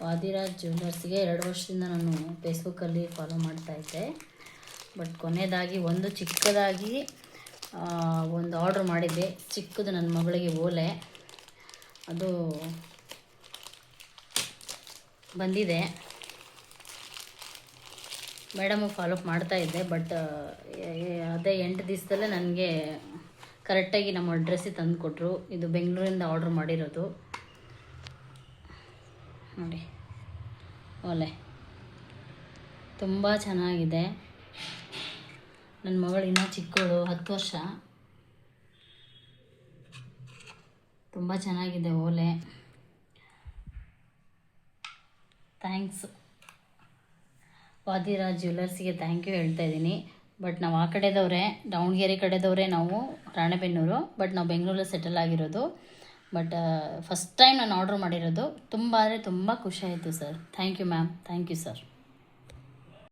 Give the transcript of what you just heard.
ವಾದಿರಾಜ್ ಜ್ಯುವೆಲ್ಲರ್ಸ್ಗೆ 2 ವರ್ಷದಿಂದ ನಾನು ಫೇಸ್ಬುಕ್ಕಲ್ಲಿ ಫಾಲೋ ಮಾಡ್ತಾಯಿದ್ದೆ. ಬಟ್ ಕೊನೆಯದಾಗಿ ಒಂದು ಚಿಕ್ಕದಾಗಿ ಒಂದು ಆರ್ಡ್ರ್ ಮಾಡಿದ್ದೆ, ಚಿಕ್ಕದು ನನ್ನ ಮಗಳಿಗೆ ಓಲೆ, ಅದು ಬಂದಿದೆ. ಮೇಡಮು ಫಾಲೋಅಪ್ ಮಾಡ್ತಾಯಿದ್ದೆ, ಬಟ್ ಅದೇ 8 ದಿವಸದಲ್ಲೇ ನನಗೆ ಕರೆಕ್ಟಾಗಿ ನಮ್ಮ ಅಡ್ರೆಸ್ಸಿಗೆ ತಂದು ಕೊಟ್ಟರು. ಇದು ಬೆಂಗಳೂರಿಂದ ಆರ್ಡ್ರ್ ಮಾಡಿರೋದು ನೋಡಿ. ಓಲೆ ತುಂಬ ಚೆನ್ನಾಗಿದೆ. ನನ್ನ ಮಗಳು ಇನ್ನೂ ಚಿಕ್ಕವಳು, 10 ವರ್ಷ. ತುಂಬ ಚೆನ್ನಾಗಿದೆ ಓಲೆ. ಥ್ಯಾಂಕ್ಸ್ ವಾದಿರಾಜ್ ಜ್ಯುವೆಲ್ಲರ್ಸಿಗೆ ಥ್ಯಾಂಕ್ ಯು ಹೇಳ್ತಾ ಇದ್ದೀನಿ. ಬಟ್ ನಾವು ಆ ಕಡೆದವರೇ, ದಾವಣಗೆರೆ ಕಡೆದವರೇ ನಾವು, ರಾಣೆಬೆನ್ನೂರು. ಬಟ್ ನಾವು ಬೆಂಗಳೂರಲ್ಲಿ ಸೆಟಲ್ ಆಗಿರೋದು. ಬಟ್ ಫಸ್ಟ್ ಟೈಮ್ ನಾನು ಆರ್ಡ್ರ್ ಮಾಡಿರೋದು. ತುಂಬ ಅಂದರೆ ತುಂಬ ಖುಷಿ ಆಯಿತು sir. Thank you ma'am, thank you sir.